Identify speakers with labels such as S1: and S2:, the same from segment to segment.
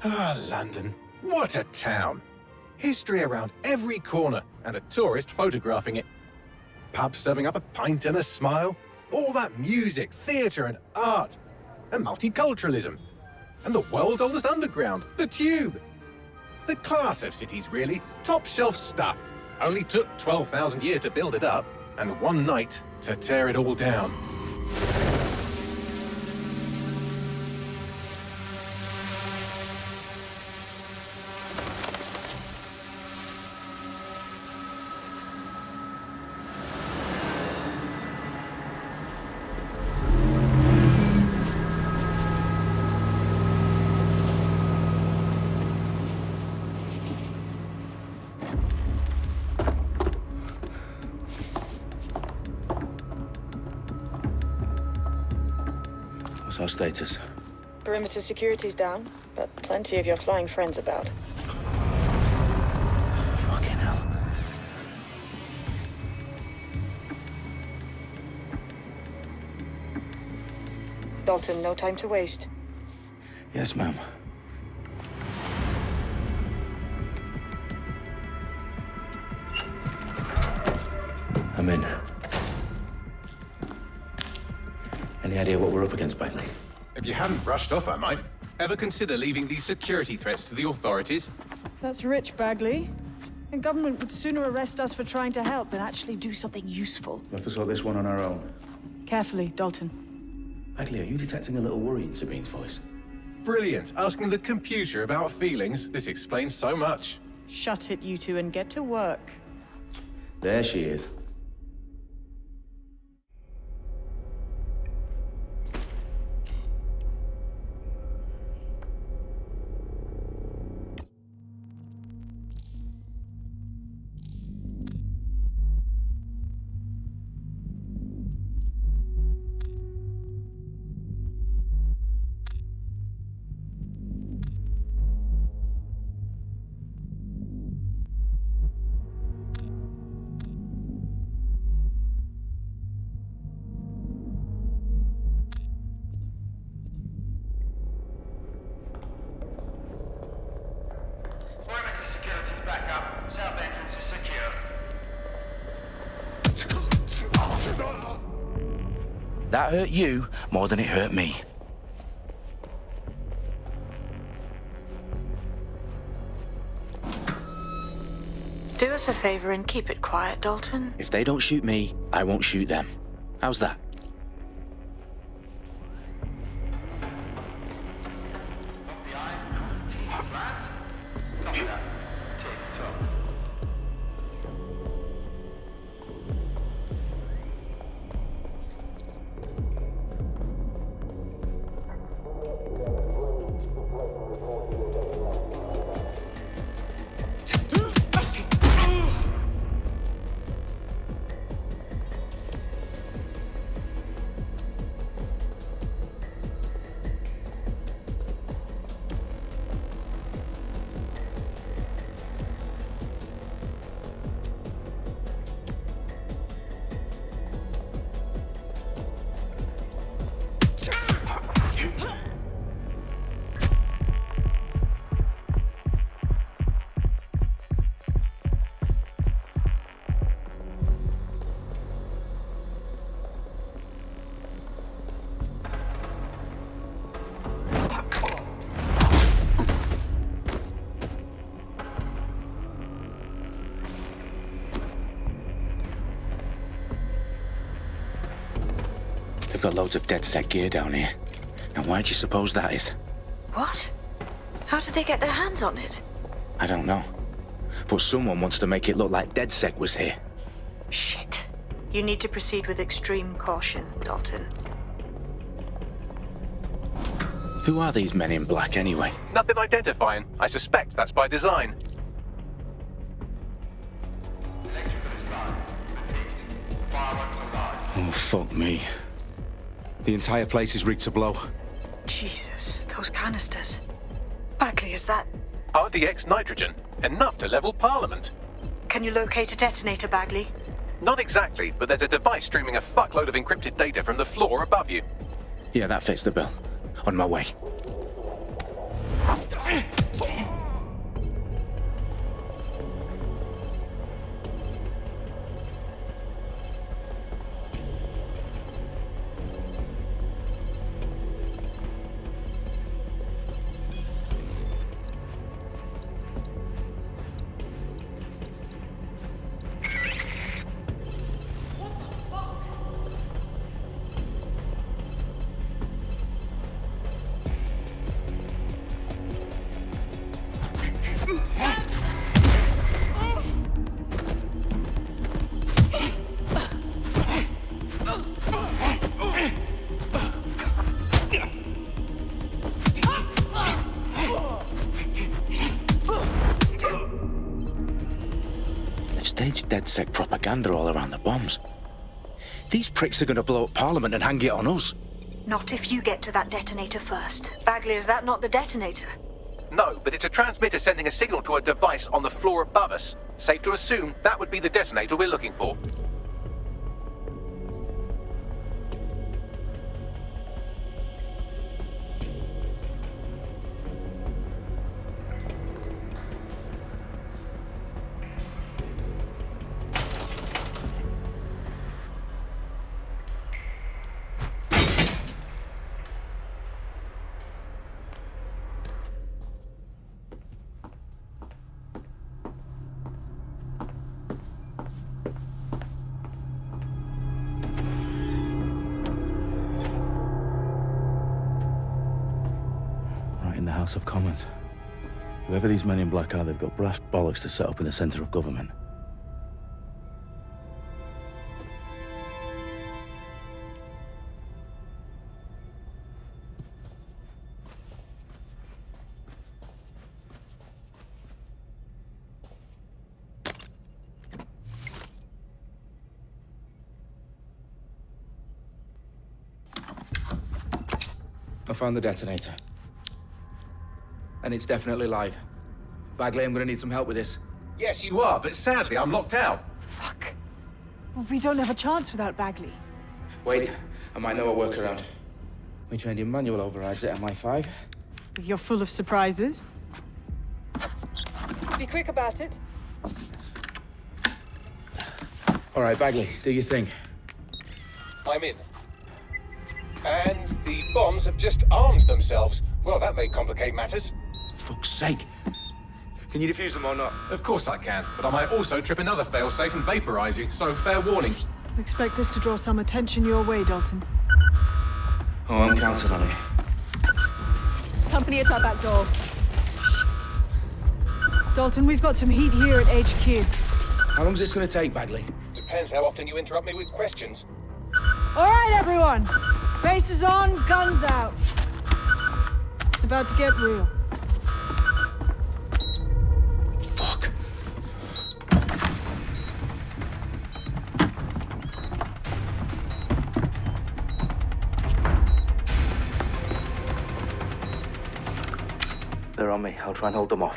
S1: Ah, London. What a town. History around every corner and a tourist photographing it. Pubs serving up a pint and a smile. All that music, theatre and art. And multiculturalism. And the world's oldest underground, the Tube. The class of cities, really. Top shelf stuff. Only took 12,000 years to build it up, and one night to tear it all down.
S2: What's our status?
S3: Perimeter security's down, but plenty of your flying friends about.
S2: Fucking hell.
S3: Dalton, no time to waste.
S2: Yes, ma'am. I'm in. Any idea what we're up against, Bagley?
S1: If you hadn't brushed off, I might. Ever consider leaving these security threats to the authorities?
S4: That's rich, Bagley. The government would sooner arrest us for trying to help than actually do something useful.
S2: We'll have to sort this one on our own.
S4: Carefully, Dalton.
S2: Bagley, are you detecting a little worry in Sabine's voice?
S1: Brilliant. Asking the computer about feelings. This explains so much.
S4: Shut it, you two, and get to work.
S2: There she is.
S5: Perimeter security's back up. South entrance is secure.
S2: That hurt you more than it hurt me.
S3: Do us a favor and keep it quiet, Dalton.
S2: If they don't shoot me, I won't shoot them. How's that?
S5: The eyes across the T's, lads. Copy that. Tick-tock.
S2: They've got loads of dead set gear down here. And why do you suppose that is?
S3: What? How did they get their hands on it?
S2: I don't know. But someone wants to make it look like DedSec was here.
S3: Shit. You need to proceed with extreme caution, Dalton.
S2: Who are these men in black anyway?
S1: Nothing identifying. I suspect that's by design.
S5: Electrical is live. Repeat. Fireworks are live.
S2: Oh, fuck me. The entire place is rigged to blow.
S3: Jesus, those canisters. Bagley, is that...
S1: RTX nitrogen. Enough to level Parliament.
S3: Can you locate a detonator, Bagley?
S1: Not exactly, but there's a device streaming a fuckload of encrypted data from the floor above you.
S2: Yeah, that fits the bill. On my way. staged DedSec propaganda all around the bombs. These pricks are going to blow up Parliament and hang it on us.
S3: Not if you get to that detonator first. Bagley, is that not the detonator?
S1: No, but it's a transmitter sending a signal to a device on the floor above us. Safe to assume that would be the detonator we're looking for.
S2: In the House of Commons. Whoever these men in black are, they've got brass bollocks to set up in the centre of government.
S6: I found the detonator. And it's definitely live. Bagley, I'm gonna need some help with this.
S1: Yes, you are, but sadly I'm locked out.
S4: Fuck. Well, we don't have a chance without Bagley.
S6: Wait, I might know a workaround. We trained in manual overrides at MI5.
S4: You're full of surprises. Be quick about it.
S6: All right, Bagley, do your thing.
S1: I'm in. And the bombs have just armed themselves. Well, that may complicate matters.
S2: Fuck's sake.
S6: Can you defuse them or not?
S1: Of course I can, but I might also trip another failsafe and vaporize you, so fair warning.
S4: Expect this to draw some attention your way, Dalton.
S6: Oh, I'm counting on it.
S4: Company at our back door. Shit. Dalton, we've got some heat here at HQ.
S6: How long's this gonna take, Bagley?
S1: Depends how often you interrupt me with questions.
S4: All right, everyone. Faces on, guns out. It's about to get real.
S2: Fuck.
S6: They're on me. I'll try and hold them off.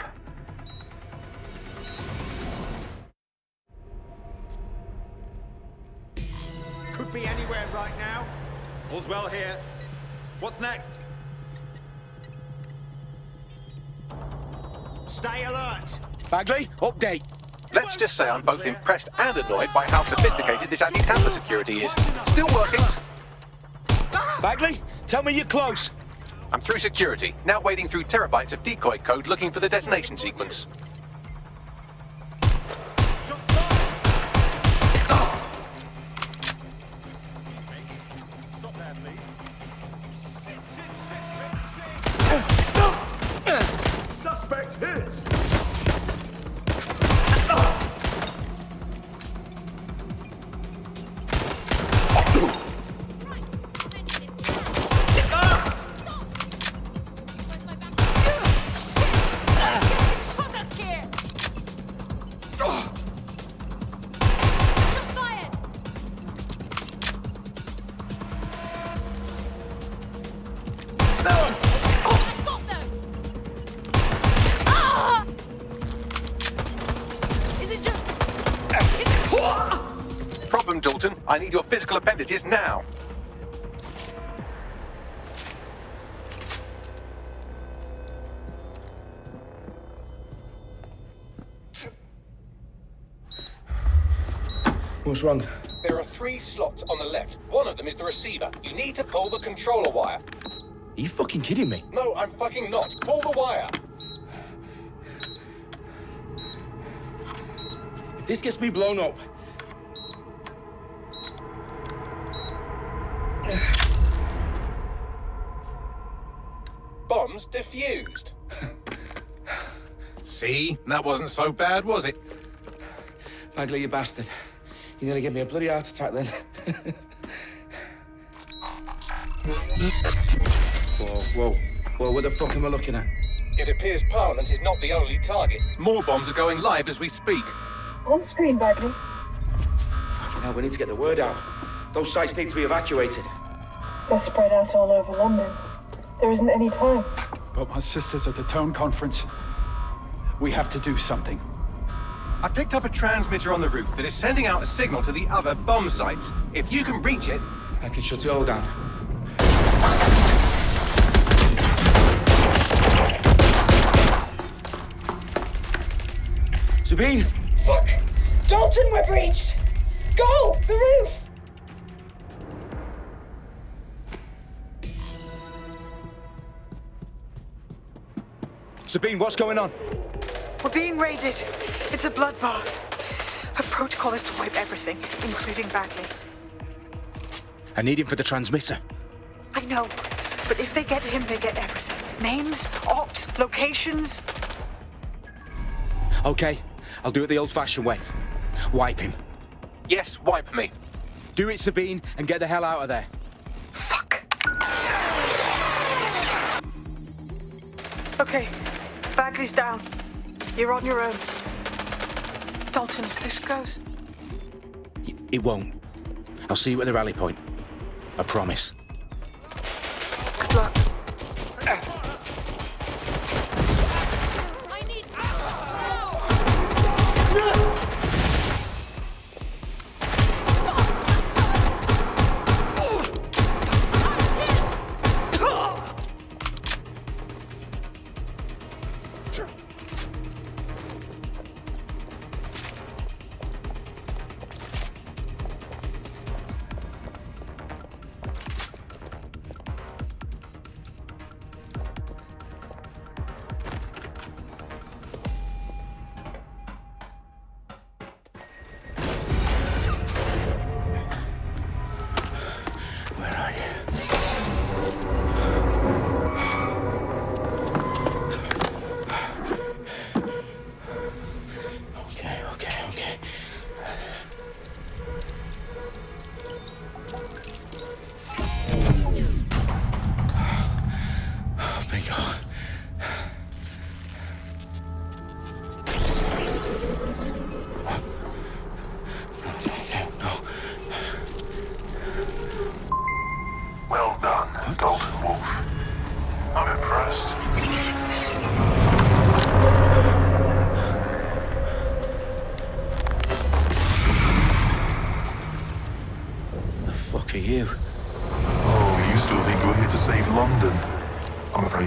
S7: Could be anywhere right now. All's well here. What's next? Stay alert.
S2: Bagley, update.
S1: Let's just say I'm both impressed and annoyed by how sophisticated this anti-tamper security is. Still working.
S2: Bagley, tell me you're close.
S1: I'm through security, now wading through terabytes of decoy code looking for the detonation sequence.
S7: Shots fired. Stop there, please. Shit. Suspect hit.
S1: Problem, Dalton. I need your physical appendages now.
S6: What's wrong?
S1: There are 3 slots on the left. One of them is the receiver. You need to pull the controller wire.
S2: Are you fucking kidding me?
S1: No, I'm fucking not. Pull the wire.
S6: If this gets me blown up...
S1: Bombs defused. See? That wasn't so bad, was it?
S6: Bagley, you bastard. You nearly gave me a bloody heart attack then. Whoa, what the fuck am I looking at?
S1: It appears Parliament is not the only target. More bombs are going live as we speak.
S8: On screen, Bagley.
S6: Now we need to get the word out. Those sites need to be evacuated.
S8: They're spread out all over London. There isn't any time.
S9: But my sister's at the Tone Conference. We have to do something.
S1: I picked up a transmitter on the roof that is sending out a signal to the other bomb sites. If you can reach it...
S6: I can shut it all down. Sabine!
S8: Fuck! Dalton, we're breached! Go! The roof!
S6: Sabine, what's going on?
S3: We're being raided. It's a bloodbath. Her protocol is to wipe everything, including Bagley.
S6: I need him for the transmitter.
S3: I know, but if they get him, they get everything. Names, ops, locations.
S6: Okay, I'll do it the old-fashioned way. Wipe him.
S1: Yes, wipe me.
S6: Do it, Sabine, and get the hell out of there.
S3: Fuck. Okay, Bagley's down. You're on your own. Dalton, if this goes...
S6: It won't. I'll see you at the rally point. I promise.
S3: Good luck.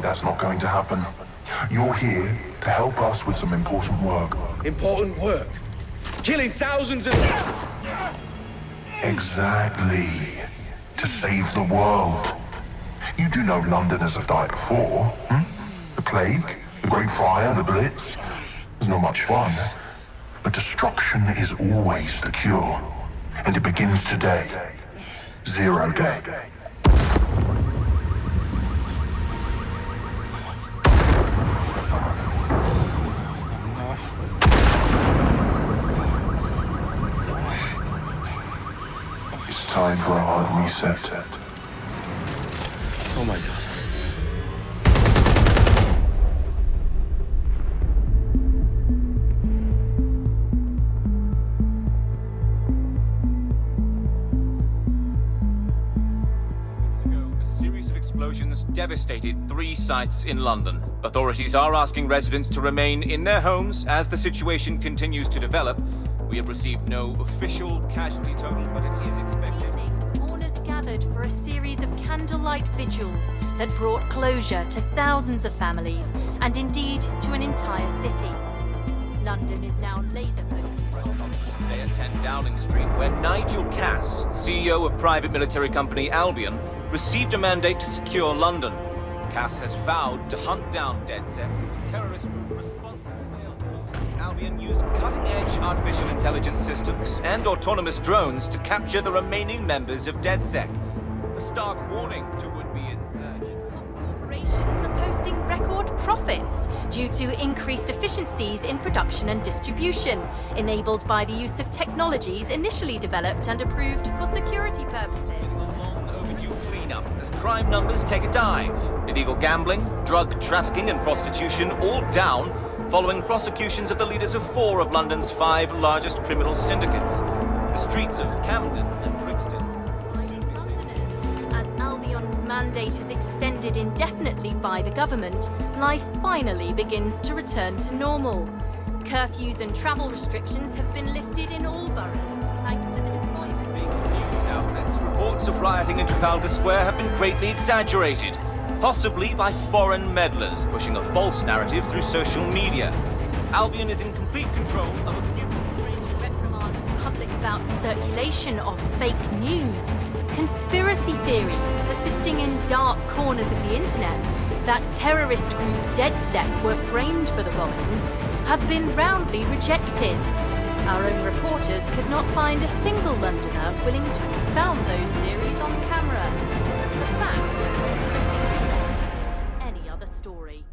S10: That's not going to happen. You're here to help us with some important work.
S6: Important work? Killing thousands of...
S10: Exactly. To save the world. You do know Londoners have died before, hmm? The Plague, the Great Fire, the Blitz. It's not much fun. But destruction is always the cure. And it begins today. 0 day. Time for a hard reset.
S2: Oh my God.
S11: A series of explosions devastated 3 sites in London. Authorities are asking residents to remain in their homes as the situation continues to develop. We have received no official casualty total, but it is expected.
S12: Mourners gathered for a series of candlelight vigils that brought closure to thousands of families and indeed to an entire city. London is now laser-focused.
S11: Today at 10 Downing Street, where Nigel Cass, CEO of private military company Albion, received a mandate to secure London. Cass has vowed to hunt down DedSec. Terrorist group responses failed. Albion used cutting-edge artificial intelligence systems and autonomous drones to capture the remaining members of DedSec. A stark warning to would-be insurgents.
S12: Corporations are posting record profits due to increased efficiencies in production and distribution, enabled by the use of technologies initially developed and approved for security purposes.
S11: Overdue cleanup as crime numbers take a dive. Illegal gambling, drug trafficking and prostitution all down, following prosecutions of the leaders of 4 of London's 5 largest criminal syndicates. The streets of Camden and Brixton.
S12: As Albion's mandate is extended indefinitely by the government, life finally begins to return to normal. Curfews and travel restrictions have been lifted in all boroughs, thanks to the deployment.
S11: News outlets' reports of rioting in Trafalgar Square have been greatly exaggerated, possibly by foreign meddlers pushing a false narrative through social media. Albion is in complete control of a few...
S12: To reprimand the public about the circulation of fake news, conspiracy theories persisting in dark corners of the internet that terrorist group DedSec were framed for the bombings have been roundly rejected. Our own reporters could not find a single Londoner willing to expound those theories on camera. The facts simply do not support any other story.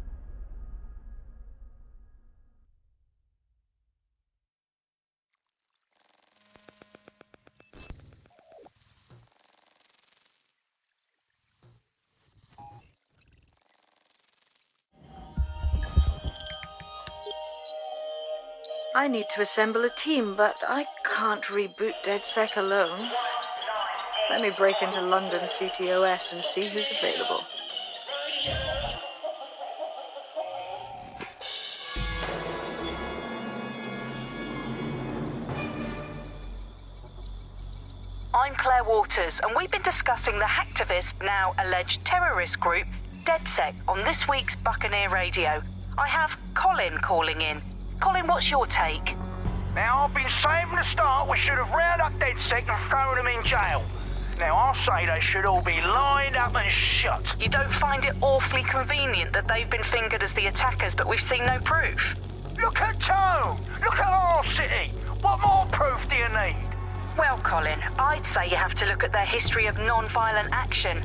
S3: I need to assemble a team, but I can't reboot DedSec alone. Let me break into London CTOS and see who's available.
S13: I'm Claire Waters, and we've been discussing the hacktivist, now alleged terrorist group, DedSec, on this week's Buccaneer Radio. I have Colin calling in. Colin, what's your take?
S14: Now, I've been saying from the start we should have rounded up DedSec and thrown them in jail. Now, I'll say they should all be lined up and shot.
S13: You don't find it awfully convenient that they've been fingered as the attackers, but we've seen no proof?
S14: Look at Tone! Look at our city! What more proof do you need?
S13: Well, Colin, I'd say you have to look at their history of non-violent action.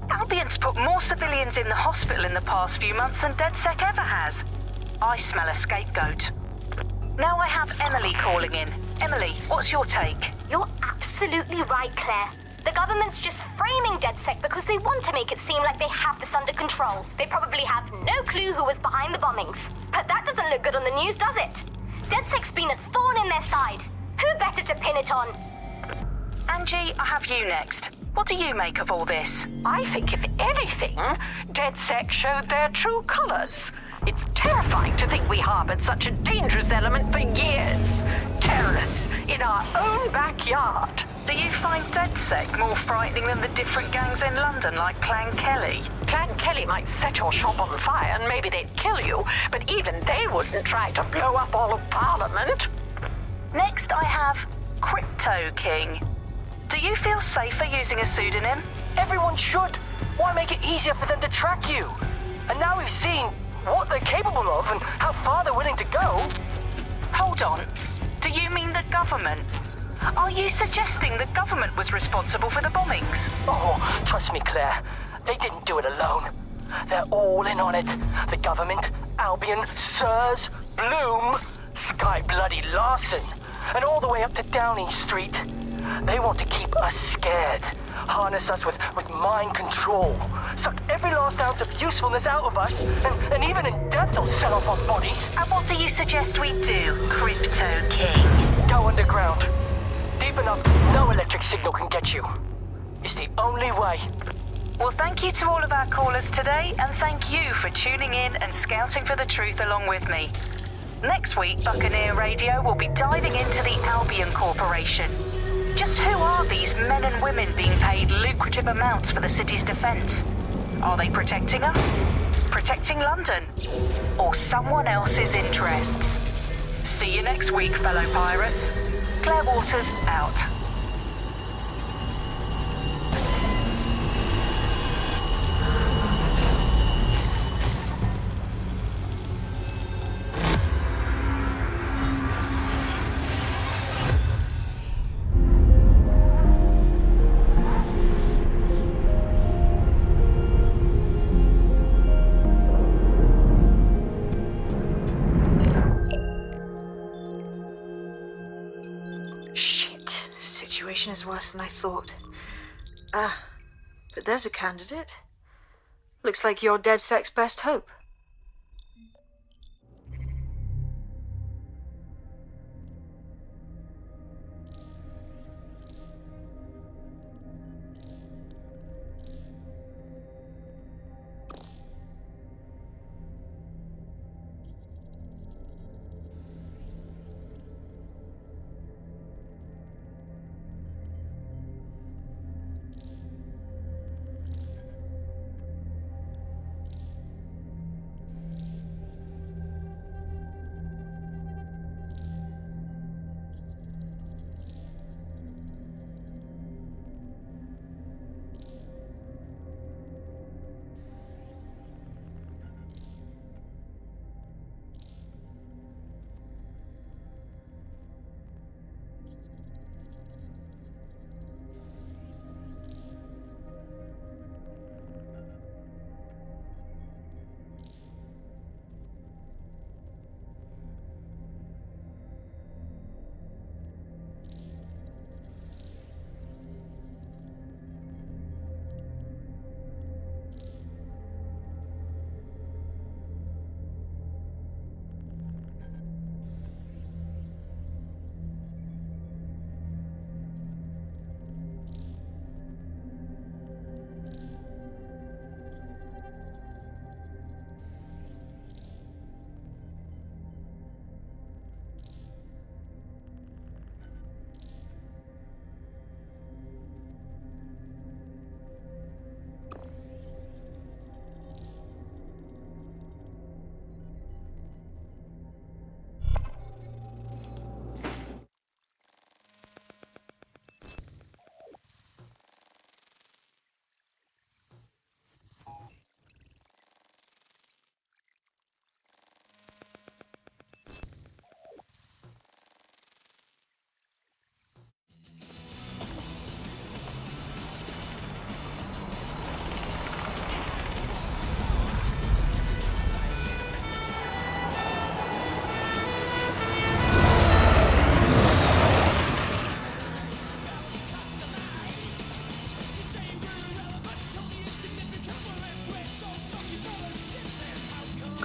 S13: Albion's put more civilians in the hospital in the past few months than DedSec ever has. I smell a scapegoat. Now I have Emily calling in. Emily, what's your take?
S15: You're absolutely right, Claire. The government's just framing DedSec because they want to make it seem like they have this under control. They probably have no clue who was behind the bombings. But that doesn't look good on the news, does it? DedSec's been a thorn in their side. Who better to pin it on?
S13: Angie, I have you next. What do you make of all this?
S16: I think, if anything, DedSec showed their true colors. It's terrifying to think we harbored such a dangerous element for years. Terrorists in our own backyard.
S13: Do you find DedSec more frightening than the different gangs in London, like Clan Kelly?
S16: Clan Kelly might set your shop on fire and maybe they'd kill you, but even they wouldn't try to blow up all of Parliament.
S13: Next, I have Crypto King. Do you feel safer using a pseudonym?
S17: Everyone should. Why make it easier for them to track you? And now we've seen what they're capable of and how far they're willing to go.
S13: Hold on. Do you mean the government? Are you suggesting the government was responsible for the bombings?
S17: Oh, trust me, Claire. They didn't do it alone. They're all in on it. The government, Albion, Sirs, Bloom, Sky Bloody Larson, and all the way up to Downing Street. They want to keep us scared, harness us with mind control, suck every last ounce of usefulness out of us, and even in death they'll sell off our bodies.
S13: And what do you suggest we do, Crypto King?
S17: Go underground. Deep enough, no electric signal can get you. It's the only way.
S13: Well, thank you to all of our callers today, and thank you for tuning in and scouting for the truth along with me. Next week, Buccaneer Radio will be diving into the Albion Corporation. Just who are these men and women being paid lucrative amounts for the city's defense? Are they protecting us? Protecting London? Or someone else's interests? See you next week, fellow pirates. Claire Waters, out.
S3: Is worse than I thought. But there's a candidate. Looks like you're DedSec's best hope.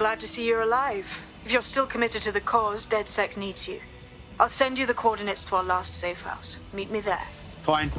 S3: Glad to see you're alive. If you're still committed to the cause, DedSec needs you. I'll send you the coordinates to our last safe house. Meet me there.
S7: Fine.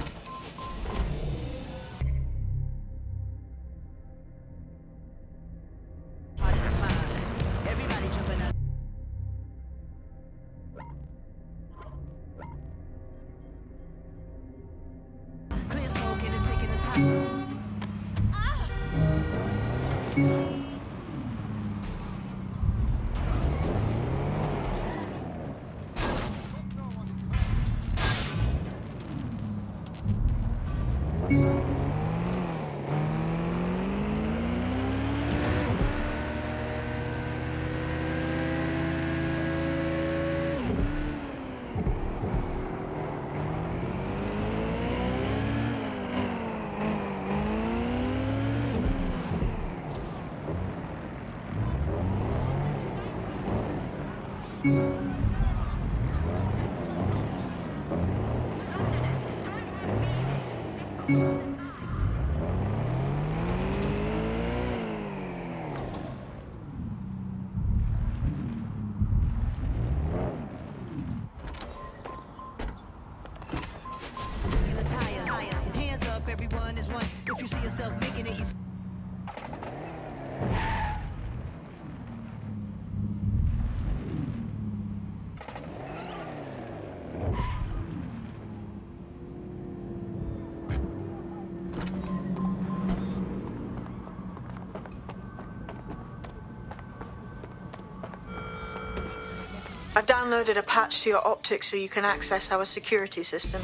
S3: I've downloaded a patch to your optics so you can access our security system.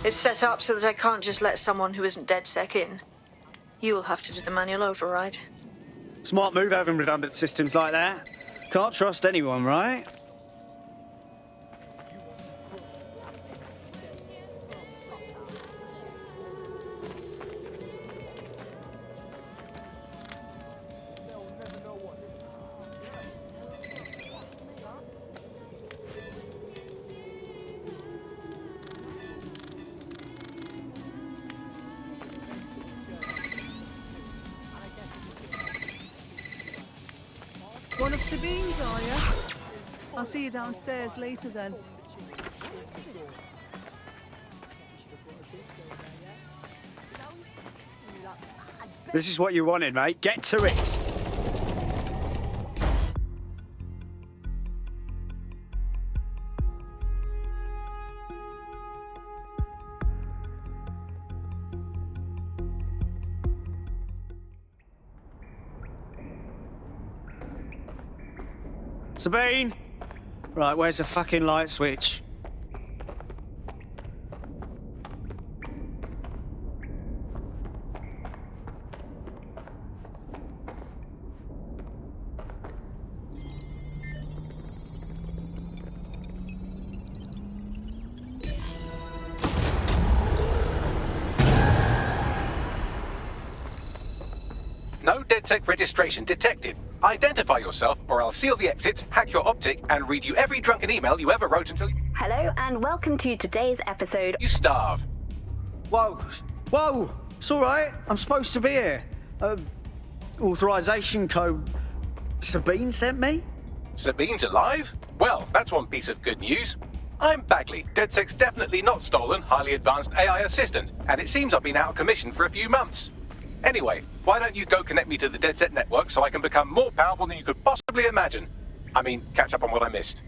S3: It's set up so that I can't just let someone who isn't DedSec in. You'll have to do the manual override.
S7: Smart move having redundant systems like that. Can't trust anyone, right?
S4: One of Sabine's, are you? I'll see you downstairs later then.
S7: This is what you wanted, mate. Get to it. Sabine! Right, where's the fucking light switch?
S1: No DedSec registration detected. Identify yourself, or I'll seal the exits, hack your optic, and read you every drunken email you ever wrote until you...
S18: Hello, and welcome to today's episode.
S1: You starve.
S7: Whoa! Whoa! It's all right. I'm supposed to be here. Authorization code Sabine sent me?
S1: Sabine's alive? Well, that's one piece of good news. I'm Bagley, DedSec's definitely not stolen, highly advanced AI assistant, and it seems I've been out of commission for a few months. Anyway, why don't you go connect me to the DedSec network so I can become more powerful than you could possibly imagine? I mean, catch up on what I missed.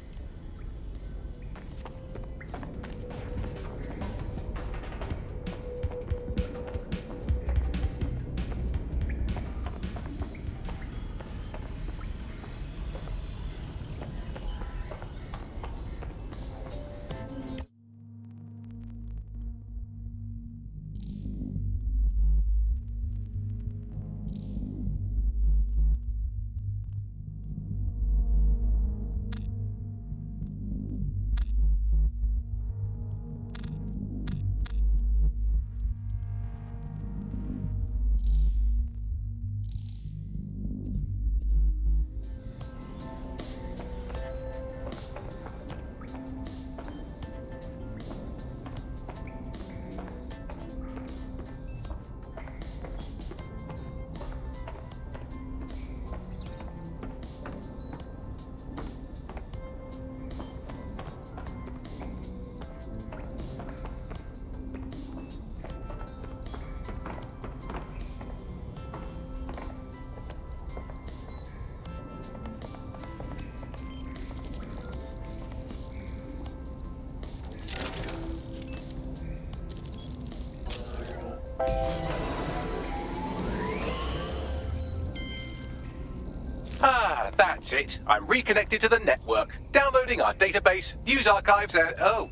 S1: That's it. I'm reconnected to the network, downloading our database, news archives, and oh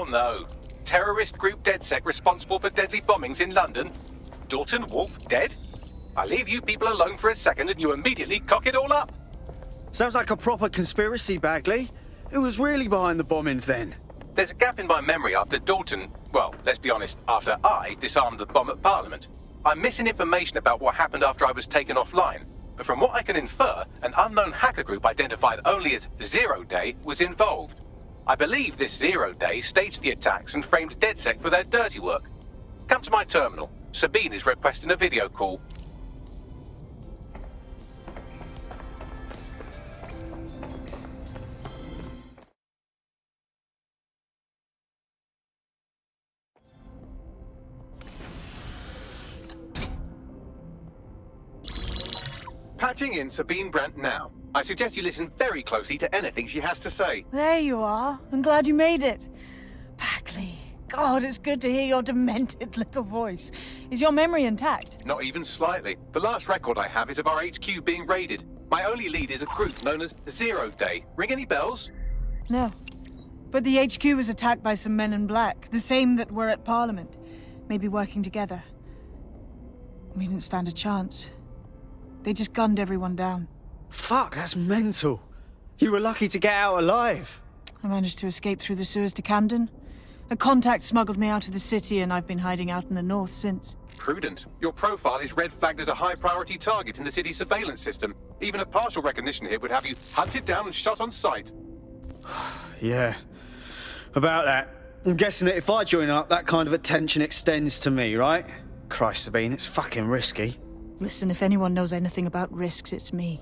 S1: no. Terrorist group DedSec responsible for deadly bombings in London. Dalton Wolfe dead? I leave you people alone for a second and you immediately cock it all up.
S19: Sounds like a proper conspiracy, Bagley. Who was really behind the bombings then?
S1: There's a gap in my memory after Dalton, well, let's be honest, after I disarmed the bomb at Parliament. I'm missing information about what happened after I was taken offline. But from what I can infer, an unknown hacker group identified only as Zero Day was involved. I believe this Zero Day staged the attacks and framed DedSec for their dirty work. Come to my terminal. Sabine is requesting a video call. Patching in Sabine Brandt now. I suggest you listen very closely to anything she has to say.
S4: There you are. I'm glad you made it. Bagley, God, it's good to hear your demented little voice. Is your memory intact?
S1: Not even slightly. The last record I have is of our HQ being raided. My only lead is a group known as Zero Day. Ring any bells?
S4: No. But the HQ was attacked by some men in black, the same that were at Parliament. Maybe working together. We didn't stand a chance. They just gunned everyone down.
S19: Fuck, that's mental. You were lucky to get out alive.
S4: I managed to escape through the sewers to Camden. A contact smuggled me out of the city and I've been hiding out in the north since.
S1: Prudent. Your profile is red flagged as a high-priority target in the city's surveillance system. Even a partial recognition here would have you hunted down and shot on sight.
S19: Yeah, about that. I'm guessing that if I join up, that kind of attention extends to me, right? Christ, Sabine, it's fucking risky.
S4: Listen, if anyone knows anything about risks, it's me.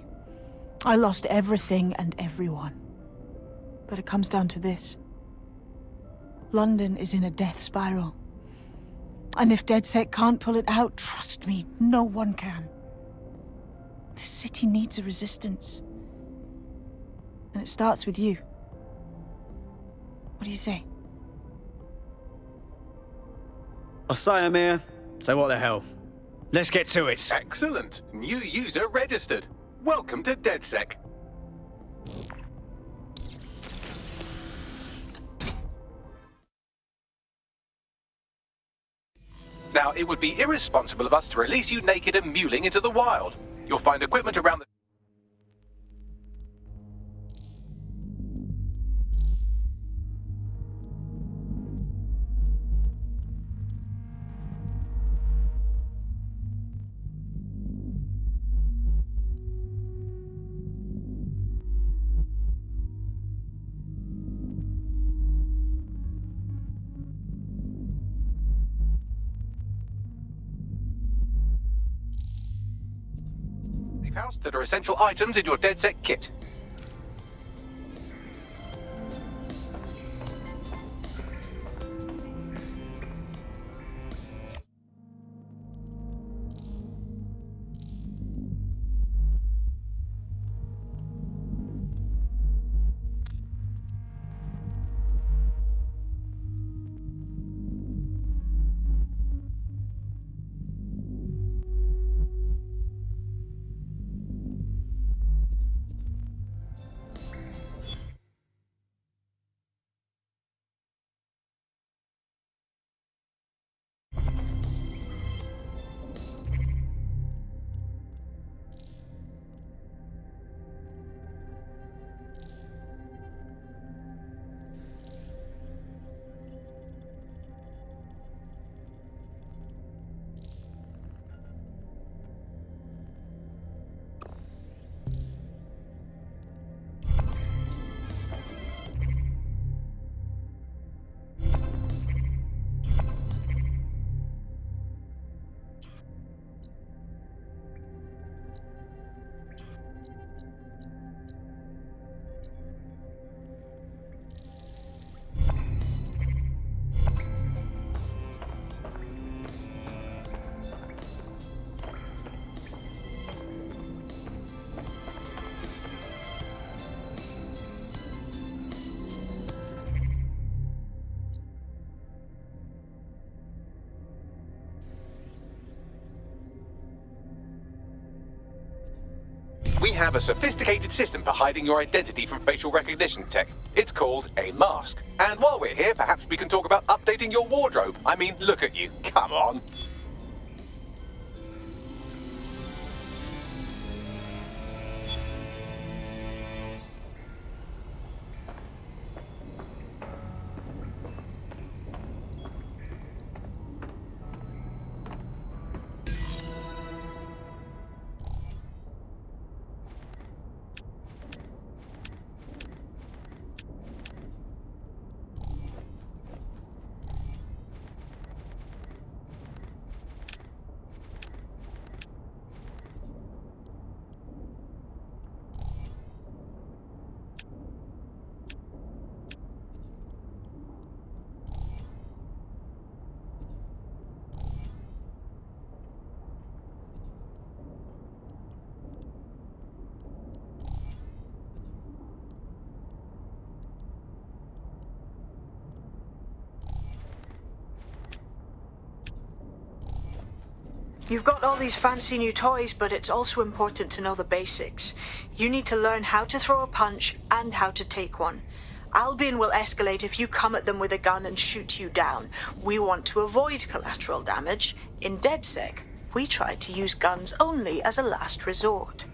S4: I lost everything and everyone. But it comes down to this. London is in a death spiral. And if DedSec can't pull it out, trust me, no one can. The city needs a resistance. And it starts with you. What do you say?
S19: I say, Amir, so what the hell? Let's get to it.
S1: Excellent. New user registered. Welcome to DedSec. Now, it would be irresponsible of us to release you naked and mewling into the wild. You'll find equipment around the... house that are essential items in your DedSec kit. We have a sophisticated system for hiding your identity from facial recognition tech. It's called a mask. And while we're here, perhaps we can talk about updating your wardrobe. I mean, look at you. Come on.
S4: You've got all these fancy new toys, but it's also important to know the basics. You need to learn how to throw a punch and how to take one. Albion will escalate if you come at them with a gun and shoot you down. We want to avoid collateral damage. In DedSec, we try to use guns only as a last resort.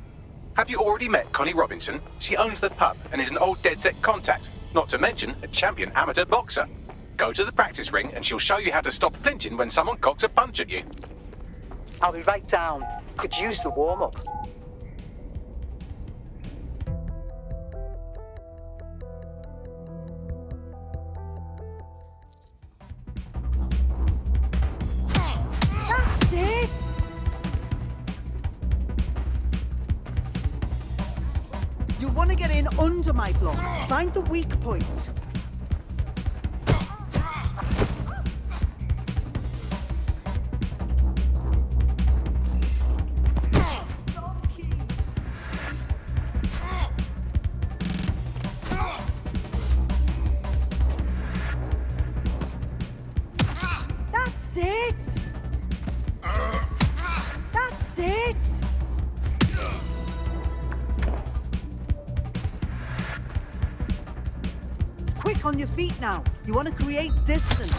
S1: Have you already met Connie Robinson? She owns the pub and is an old DedSec contact, not to mention a champion amateur boxer. Go to the practice ring and she'll show you how to stop flinching when someone cocks a punch at you.
S20: I'll be right down. Could use the warm-up.
S4: That's it!
S21: You want to get in under my block. Find the weak point.
S4: That's it! That's it!
S21: Quick on your feet now. You want to create distance.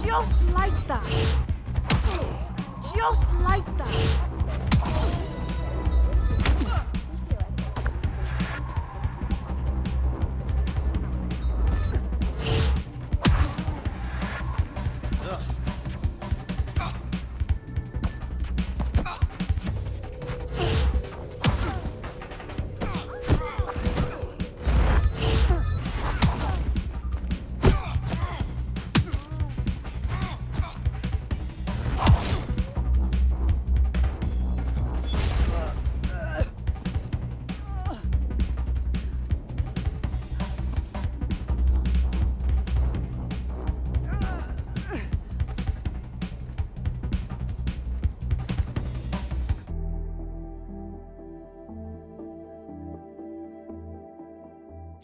S21: Just like that. Just like that.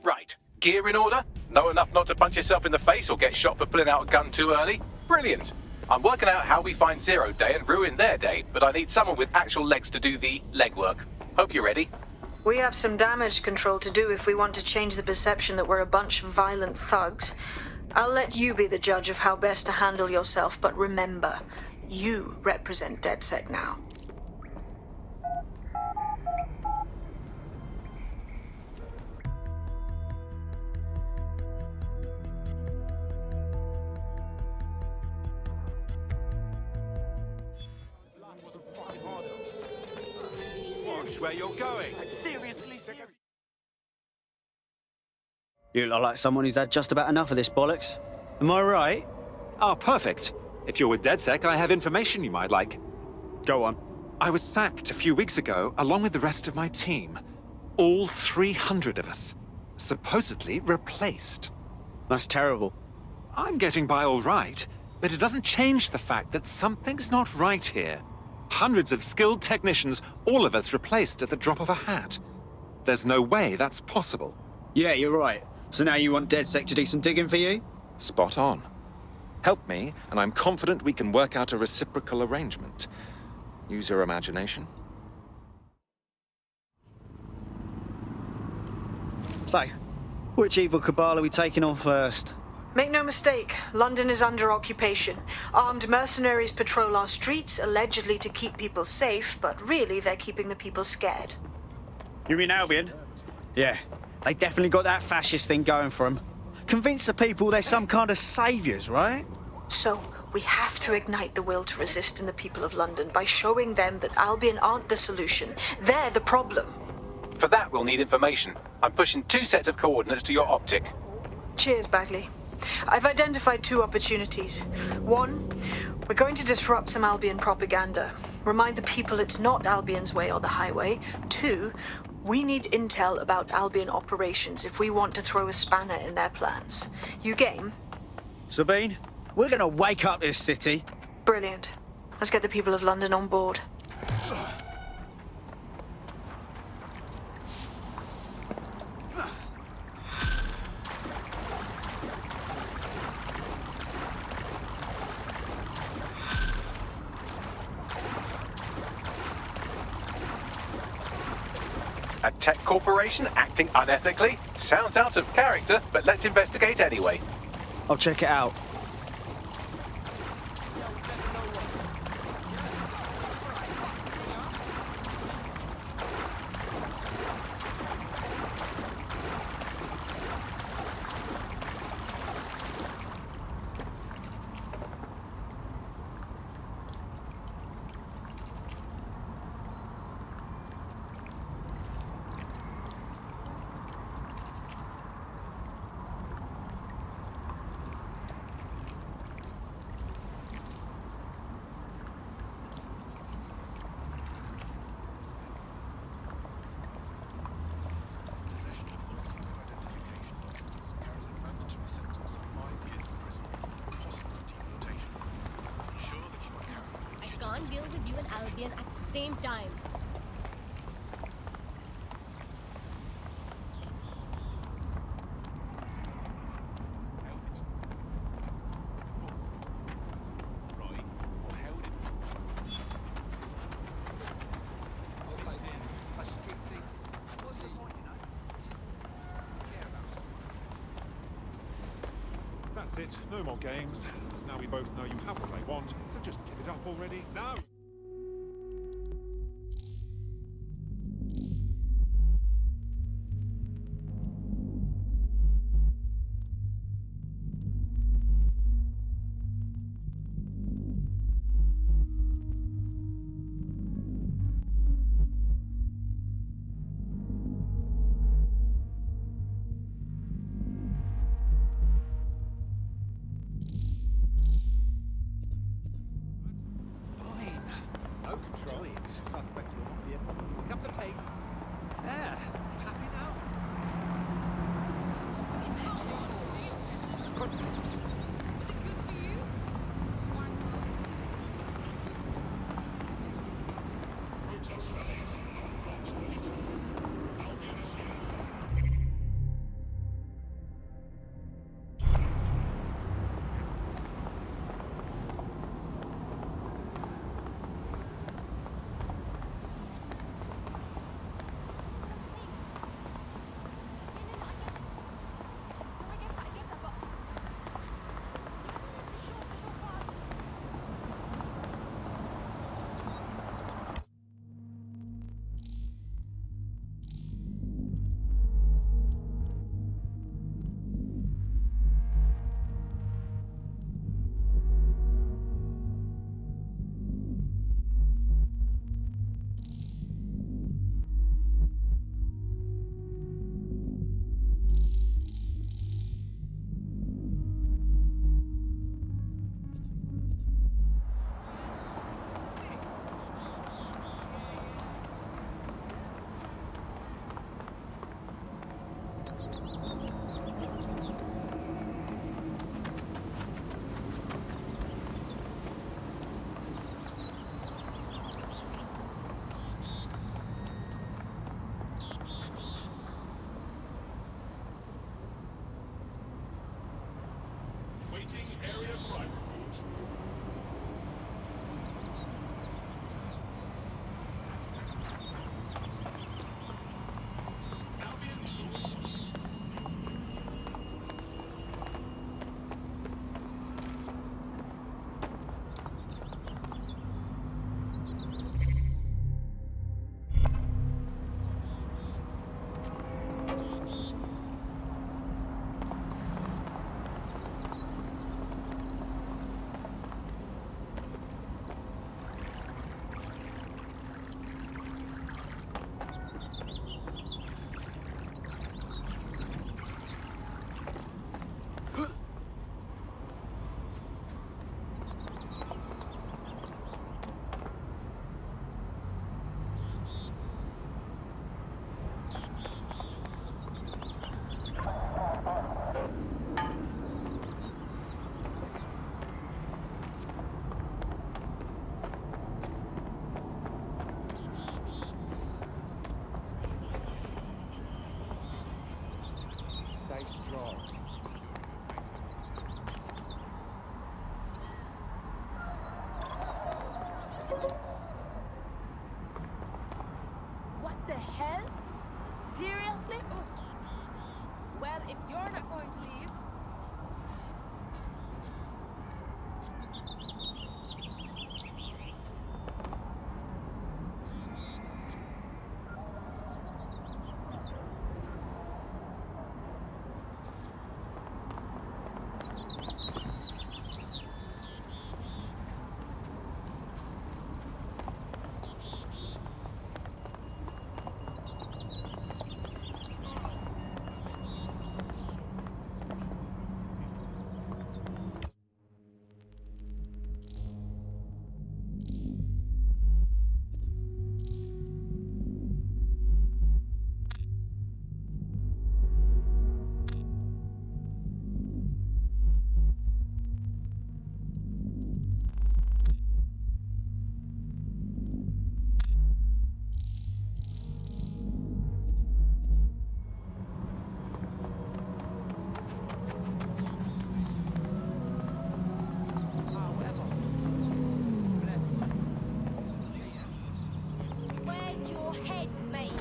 S1: Right. Gear in order? Know enough not to punch yourself in the face or get shot for pulling out a gun too early? Brilliant. I'm working out how we find Zero Day and ruin their day, but I need someone with actual legs to do the legwork. Hope you're ready.
S3: We have some damage control to do if we want to change the perception that we're a bunch of violent thugs. I'll let you be the judge of how best to handle yourself, but remember, you represent DedSec now.
S7: Watch where you're going. Seriously,
S19: You look like someone who's had just about enough of this bollocks. Am I right?
S22: Ah, perfect. If you're with DedSec, I have information you might like.
S19: Go on.
S22: I was sacked a few weeks ago, along with the rest of my team. All 300 of us. Supposedly replaced.
S19: That's terrible.
S22: I'm getting by all right, but it doesn't change the fact that something's not right here. Hundreds of skilled technicians, all of us replaced at the drop of a hat. There's no way that's possible.
S19: Yeah, you're right. So now you want DedSec to do some digging for you?
S22: Spot on. Help me, and I'm confident we can work out a reciprocal arrangement. Use your imagination.
S19: So, which evil cabal are we taking on first?
S3: Make no mistake, London is under occupation. Armed mercenaries patrol our streets, allegedly to keep people safe, but really they're keeping the people scared.
S19: You mean Albion? Yeah, they definitely got that fascist thing going for them. Convince the people they're some kind of saviours, right?
S3: So, we have to ignite the will to resist in the people of London by showing them that Albion aren't the solution. They're the problem.
S1: For that, we'll need information. I'm pushing 2 sets of coordinates to your optic.
S3: Cheers, Bagley. I've identified 2 opportunities. 1, we're going to disrupt some Albion propaganda. Remind the people it's not Albion's way or the highway. 2, we need intel about Albion operations if we want to throw a spanner in their plans. You game?
S19: Sabine, we're gonna wake up this city.
S3: Brilliant. Let's get the people of London on board.
S1: A tech corporation acting unethically? Sounds out of character, but let's investigate anyway.
S19: I'll check it out.
S5: Deal with you and Albion at the same time.
S22: That's it. No more games. Now we both know you have what I want, so just give it up already. Now!
S7: stay strong.
S5: What the hell? Seriously? Oh. Well, if you're not going to leave... Where's your head, mate?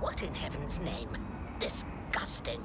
S8: What in heaven's name? Disgusting.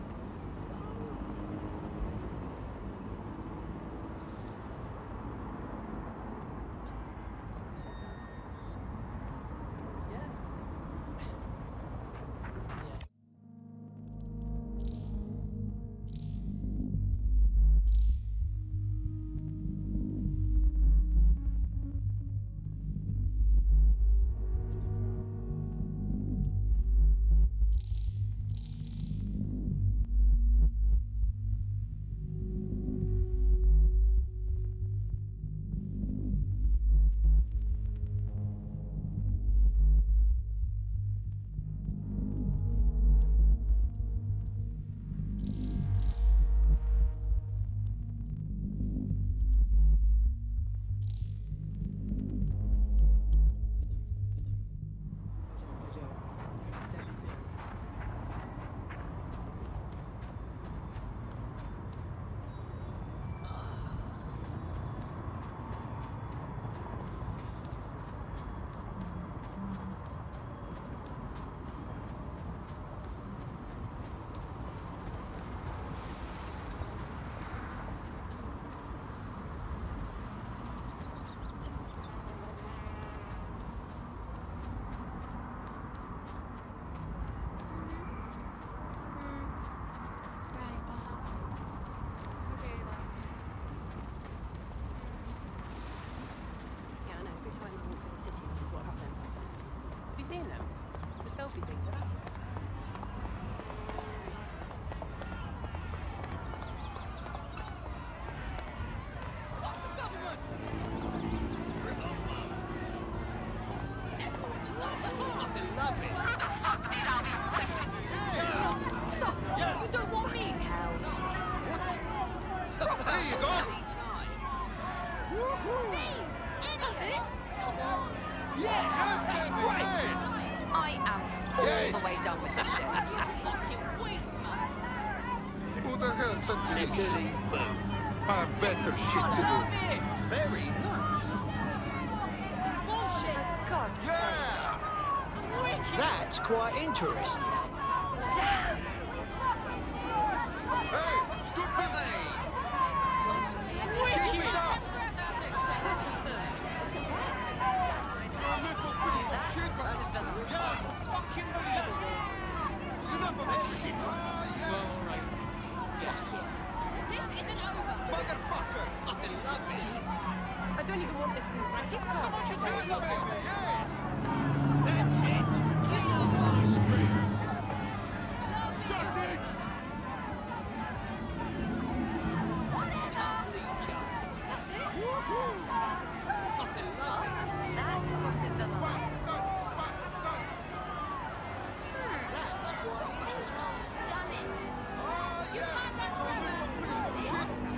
S9: Seen them? The selfie things are awesome.
S5: Stop! You don't want me! Hell.
S7: There you go!
S5: Woohoo! Idiots! Come on!
S7: Yeah, that's great!
S5: I am all the way done with this shit.
S10: Who the hell's a
S7: Tickety-boo.
S10: I have better shit to do.
S7: Very nice.
S5: Bullshit! God.
S7: Yeah!
S5: Wicked!
S7: That's quite interesting.
S5: Damn!
S7: Hey, stupid!
S9: I don't even want this thing. Someone should do something.
S14: Yes! That's it! Get off my streets! Shut it!
S9: That crosses the line.
S14: That's quite interesting.
S9: Damn it.
S14: Oh,
S9: You
S14: yeah.
S9: can't go further.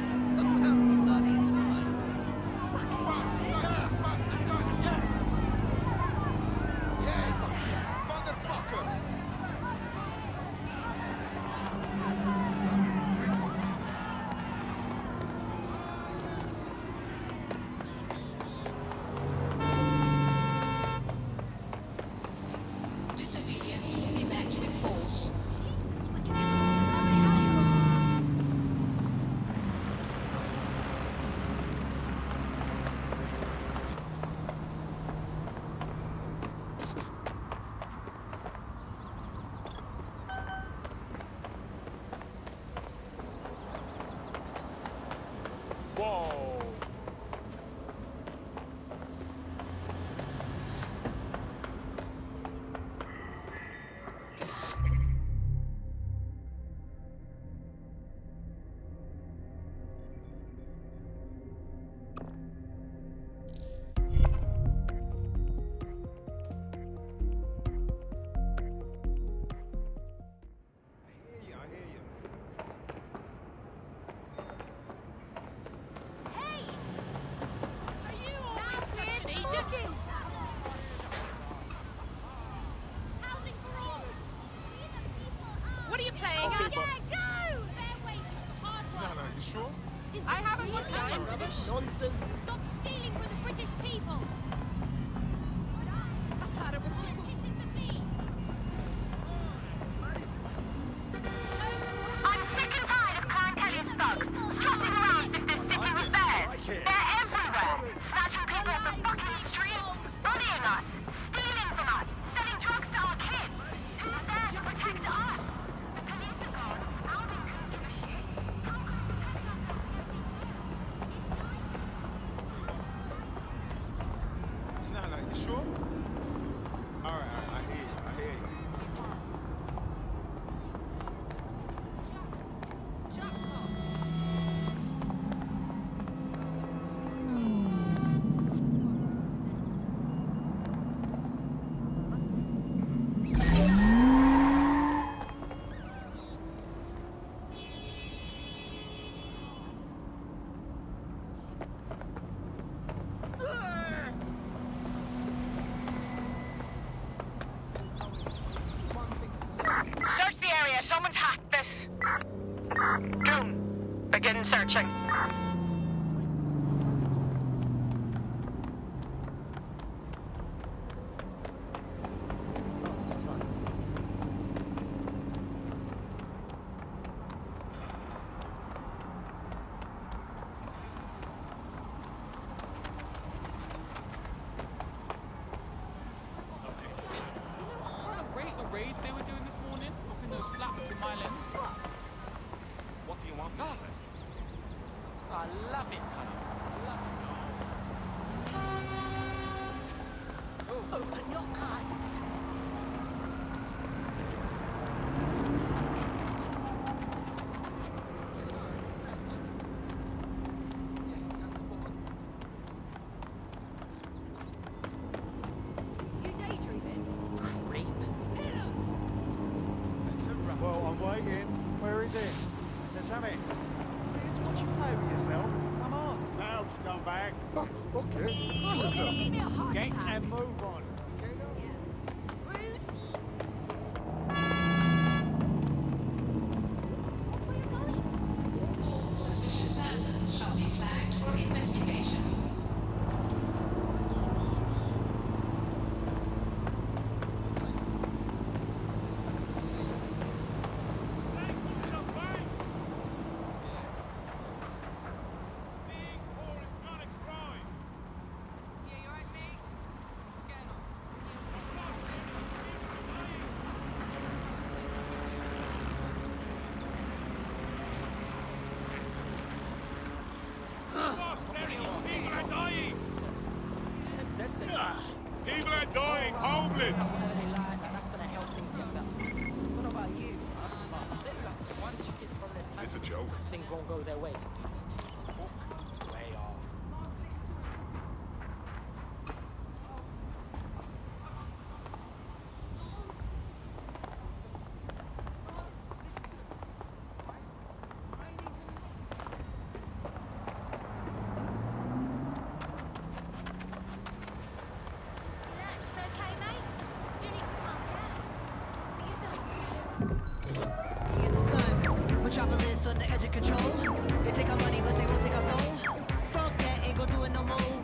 S14: Motherfucker!
S2: Disobedience will be met with force.
S14: Whoa! I hear you.
S5: What are you playing
S14: Okay,
S5: at?
S14: but-
S5: Go! Fair wages for hard work.
S14: No, you sure?
S5: I haven't got time for this
S14: nonsense.
S5: Stop stealing from the British people. A platter with politicians and thieves.
S13: I'm sick and tired of Clan Kelly's thugs strutting around as if this city was theirs. They're everywhere, snatching people off the fucking streets, bullying us, stealing from us, selling drugs to our kids. Who's there to protect us? The police are gone. Alvin couldn't give a shit. How can we protect ourselves?
S14: No, you sure? All right, I hear you. I hear you.
S13: Search the area. Someone's hacked this. Doom. Begin searching.
S6: What kind of rate of raids they were doing this morning? Up in those flats in my lane.
S14: What do you want me to say?
S6: I love it, cuz.
S8: Open your eyes.
S14: Well, I'm waiting. Where is it? There's Sammy. What you play with yourself? Come on. Now just come back. Oh, okay. Get and move on.
S2: All suspicious persons shall be flagged for investigation.
S5: Yeah, you alright, mate? What's going on?
S17: joke. Things won't go their way.
S7: Way off.
S8: Metropolis on the edge of control. They take our money, but they won't take our soul. Fuck that, ain't gon' do it no more.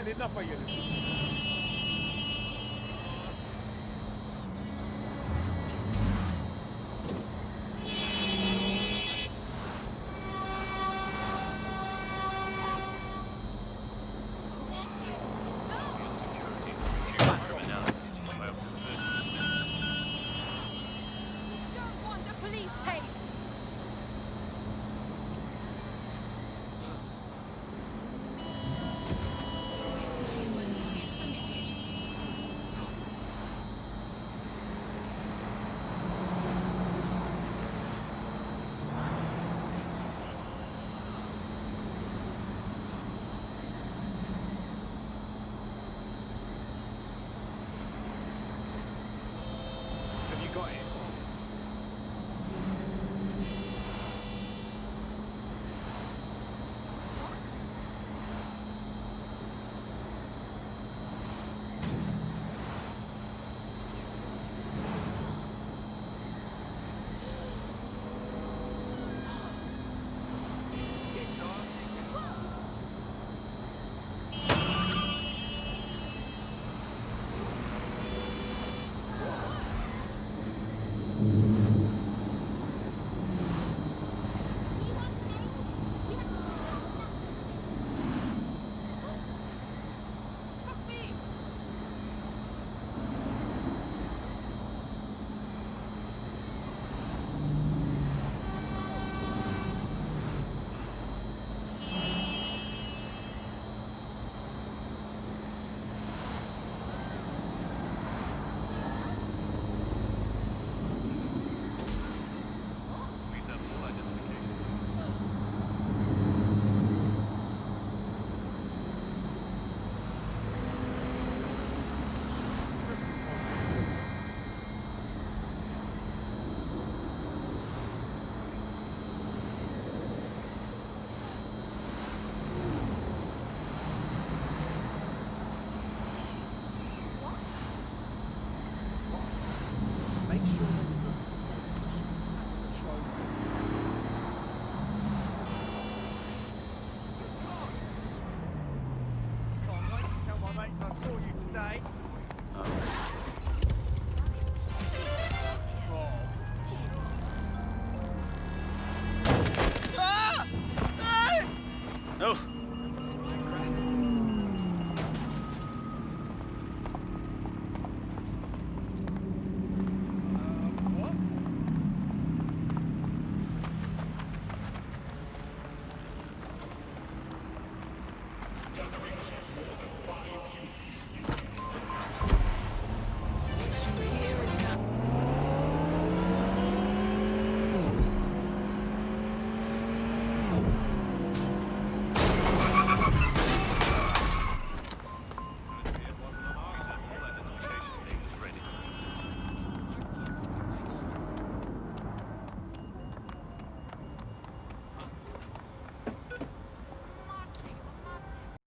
S7: had enough of you.